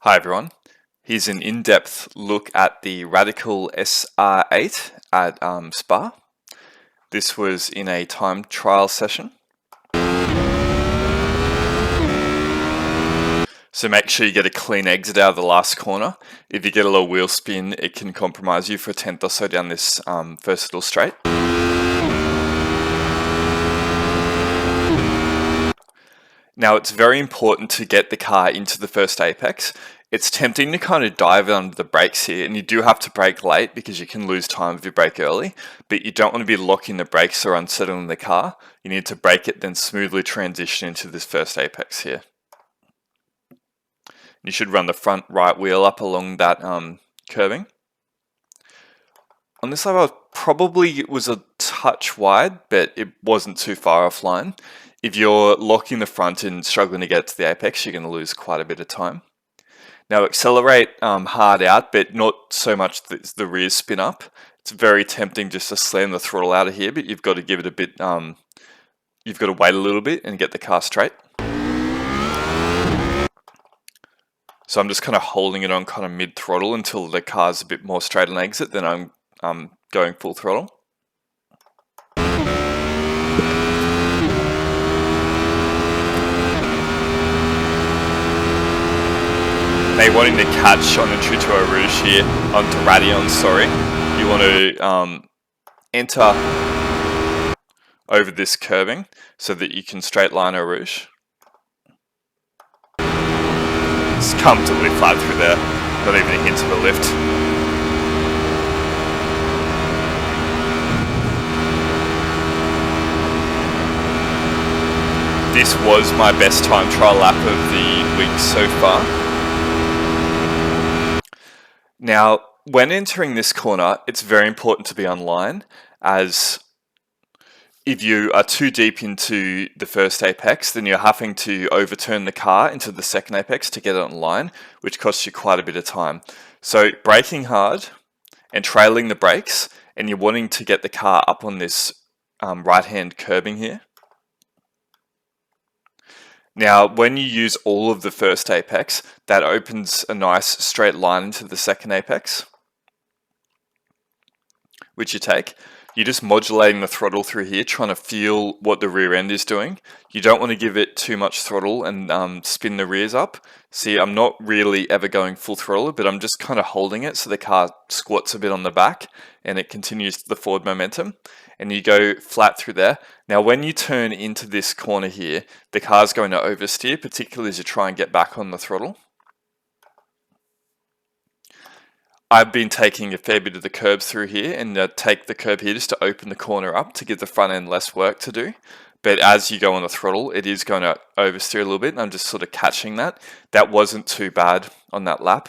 Hi everyone, here's an in-depth look at the Radical SR8 at Spa. This was in a time trial session. So make sure you get a clean exit out of the last corner. If you get a little wheel spin, it can compromise you for a tenth or so down this first little straight. Now it's very important to get the car into the first apex. It's tempting to kind of dive under the brakes here, and you do have to brake late because you can lose time if you brake early, but you don't want to be locking the brakes or unsettling the car. You need to brake it, then smoothly transition into this first apex here. You should run the front right wheel up along that curving. On this level, probably it was a touch wide, but it wasn't too far offline. If you're locking the front and struggling to get to the apex, you're going to lose quite a bit of time. Now accelerate hard out, but not so much the rear spin up. It's very tempting just to slam the throttle out of here, but you've got to give it a bit, you've got to wait a little bit and get the car straight. So I'm just kind of holding it on kind of mid throttle until the car's a bit more straight on exit, then I'm going full throttle. Now wanting to catch on the Trottoir Rouge here, onto Radion, sorry. You want to enter over this curving so that you can straight line a Rouge. It's comfortably flat through there, not even a hint of a lift. This was my best time trial lap of the week so far. Now, when entering this corner, it's very important to be on line, as if you are too deep into the first apex, then you're having to overturn the car into the second apex to get it on line, which costs you quite a bit of time. So braking hard and trailing the brakes, and you're wanting to get the car up on this right-hand curbing here. Now, when you use all of the first apex, that opens a nice straight line into the second apex, which you take. You're just modulating the throttle through here, trying to feel what the rear end is doing. You don't want to give it too much throttle and spin the rears up. See, I'm not really ever going full throttle, but I'm just kind of holding it so the car squats a bit on the back and it continues the forward momentum. And you go flat through there. Now, when you turn into this corner here, the car's going to oversteer, particularly as you try and get back on the throttle. I've been taking a fair bit of the curbs through here and take the curb here just to open the corner up to give the front end less work to do. But as you go on the throttle, it is going to oversteer a little bit, and I'm just sort of catching that. That wasn't too bad on that lap.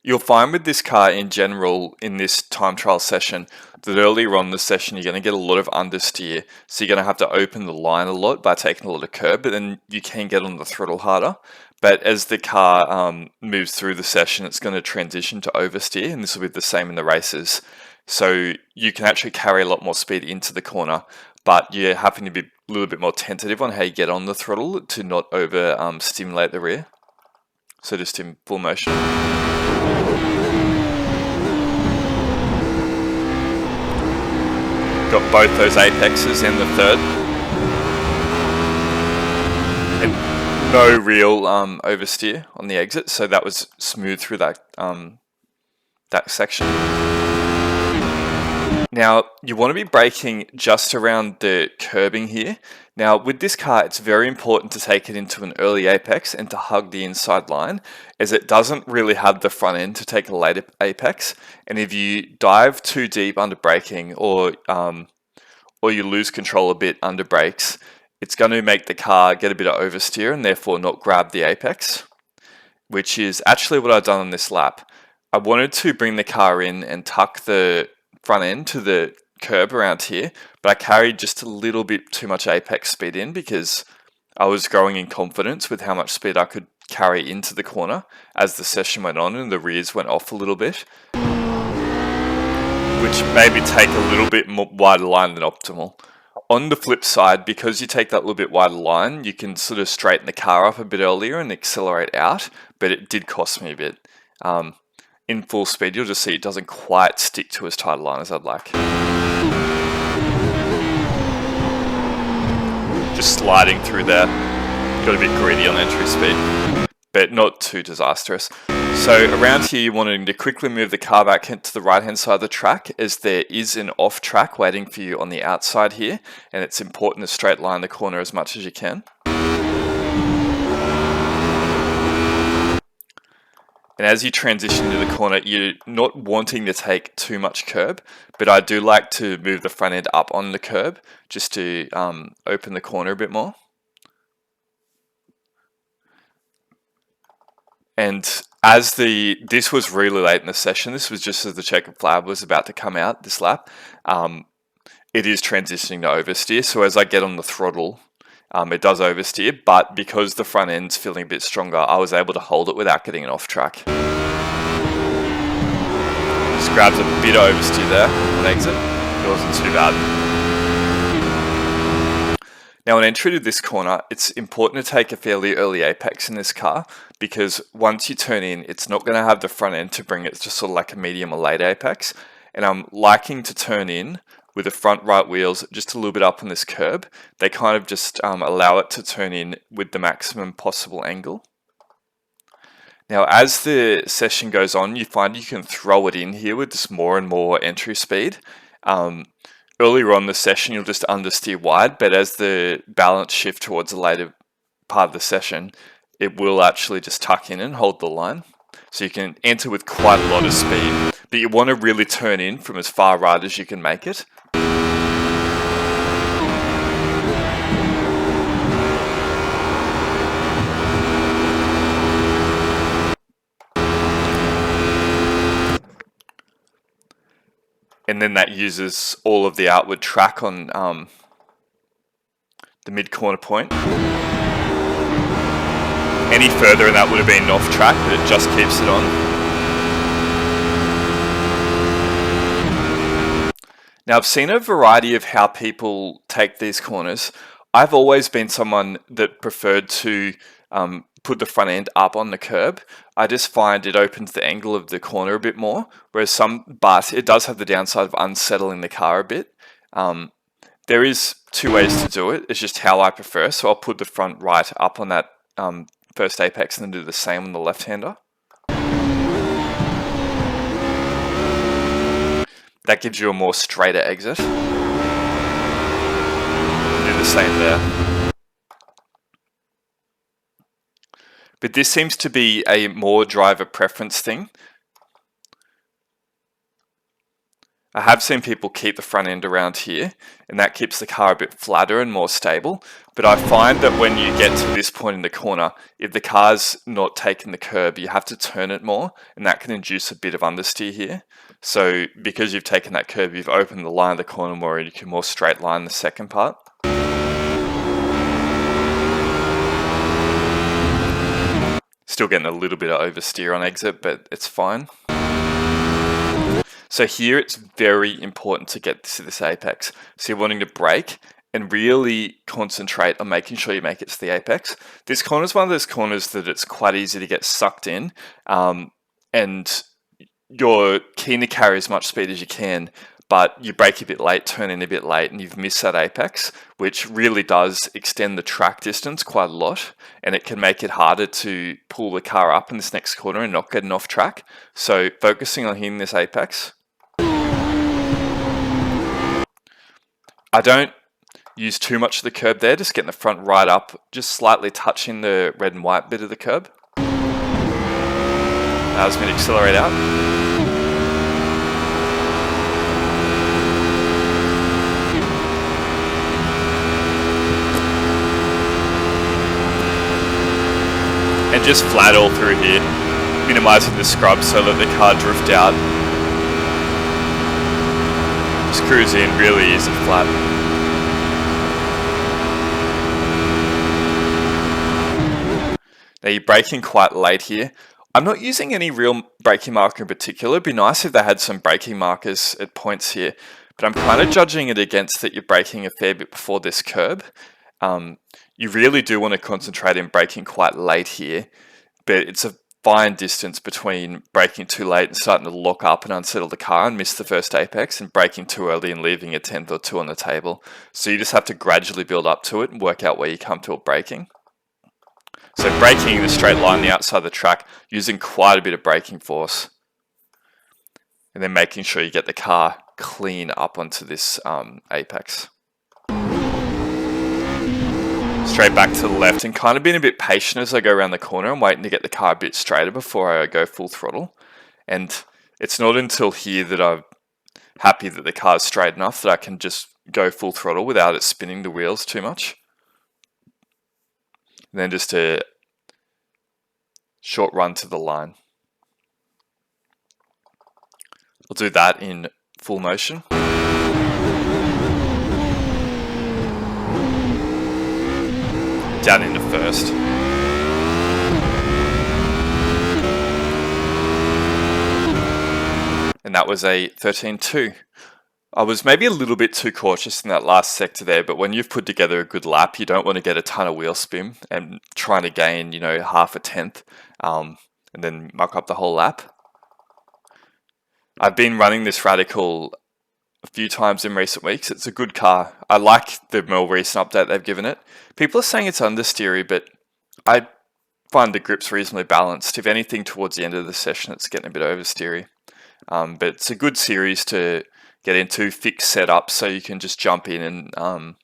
You'll find with this car in general in this time trial session that earlier on in the session you're going to get a lot of understeer, so you're going to have to open the line a lot by taking a lot of curb, but then you can get on the throttle harder. But as the car moves through the session, it's going to transition to oversteer, and this will be the same in the races. So you can actually carry a lot more speed into the corner, but you're having to be a little bit more tentative on how you get on the throttle to not over stimulate the rear. So just in full motion. Got both those apexes and the third. And no real oversteer on the exit, so that was smooth through that that section. Now, you want to be braking just around the curbing here. Now, with this car, it's very important to take it into an early apex and to hug the inside line, as it doesn't really have the front end to take a late apex. And if you dive too deep under braking or you lose control a bit under brakes, it's going to make the car get a bit of oversteer and therefore not grab the apex, which is actually what I've done on this lap. I wanted to bring the car in and tuck the front end to the curb around here, but I carried just a little bit too much apex speed in because I was growing in confidence with how much speed I could carry into the corner as the session went on and the rears went off a little bit, which made me take a little bit more wider line than optimal. On the flip side, because you take that little bit wider line, you can sort of straighten the car up a bit earlier and accelerate out, but it did cost me a bit. In full speed, you'll just see it doesn't quite stick to as tight a line as I'd like. Just sliding through there. Got a bit greedy on entry speed, but not too disastrous. So around here, you're wanting to quickly move the car back to the right-hand side of the track, as there is an off-track waiting for you on the outside here, and it's important to straight line the corner as much as you can. And as you transition to the corner, you're not wanting to take too much curb, but I do like to move the front end up on the curb just to open the corner a bit more. And as this was really late in the session, this was just as the checkered flag was about to come out this lap, it is transitioning to oversteer. So as I get on the throttle, it does oversteer, but because the front end's feeling a bit stronger, I was able to hold it without getting an off track. Just grabs a bit of oversteer there on exit. It wasn't too bad. Now on entry to this corner, it's important to take a fairly early apex in this car, because once you turn in, it's not going to have the front end to bring it to sort of like a medium or late apex. And I'm liking to turn in with the front right wheels just a little bit up on this curb. They kind of just allow it to turn in with the maximum possible angle. Now as the session goes on, you find you can throw it in here with just more and more entry speed. Earlier on the session, you'll just understeer wide, but as the balance shift towards the later part of the session, it will actually just tuck in and hold the line. So you can enter with quite a lot of speed, but you want to really turn in from as far right as you can make it. And then that uses all of the outward track on the mid-corner point. Any further and that would have been off track, but it just keeps it on. Now I've seen a variety of how people take these corners. I've always been someone that preferred to put the front end up on the curb. I just find it opens the angle of the corner a bit more, but it does have the downside of unsettling the car a bit. There is two ways to do it. It's just how I prefer. So I'll put the front right up on that first apex and then do the same on the left-hander. That gives you a more straighter exit. Do the same there. But this seems to be a more driver preference thing. I have seen people keep the front end around here, and that keeps the car a bit flatter and more stable. But I find that when you get to this point in the corner, if the car's not taking the curb, you have to turn it more, and that can induce a bit of understeer here. So because you've taken that curb, you've opened the line of the corner more, and you can more straight line the second part. Still getting a little bit of oversteer on exit, but it's fine. So here it's very important to get to this apex. So you're wanting to brake and really concentrate on making sure you make it to the apex. This corner is one of those corners that it's quite easy to get sucked in, and you're keen to carry as much speed as you can, but you brake a bit late, turn in a bit late, and you've missed that apex, which really does extend the track distance quite a lot, and it can make it harder to pull the car up in this next corner and not getting off track. So focusing on hitting this apex. I don't use too much of the curb there, just getting the front right up, just slightly touching the red and white bit of the curb. Allows me to accelerate out. And just flat all through here, minimizing the scrub so that the car drift out. Just cruise in, really easy flat. Now you're braking quite late here. I'm not using any real braking marker in particular. It'd be nice if they had some braking markers at points here, but I'm kind of judging it against that you're braking a fair bit before this curb. You really do want to concentrate in braking quite late here, but it's a fine distance between braking too late and starting to lock up and unsettle the car and miss the first apex, and braking too early and leaving a tenth or two on the table. So you just have to gradually build up to it and work out where you're comfortable braking. So braking in a straight line the outside of the track, using quite a bit of braking force, and then making sure you get the car clean up onto this apex. Straight back to the left, and kind of being a bit patient as I go around the corner and waiting to get the car a bit straighter before I go full throttle. And it's not until here that I'm happy that the car's straight enough that I can just go full throttle without it spinning the wheels too much. And then just a short run to the line. I'll do that in full motion. Down into first. And that was a 13.2. I was maybe a little bit too cautious in that last sector there, but when you've put together a good lap, you don't want to get a ton of wheel spin and trying to gain, half a tenth, and then muck up the whole lap. I've been running this Radical a few times in recent weeks. It's a good car. I like the more recent update they've given it. People are saying it's understeery, but I find the grip's reasonably balanced. If anything, towards the end of the session, it's getting a bit oversteery. But it's a good series to get into, fixed setups, so you can just jump in and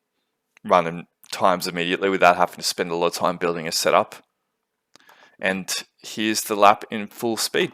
run in times immediately without having to spend a lot of time building a setup. And here's the lap in full speed.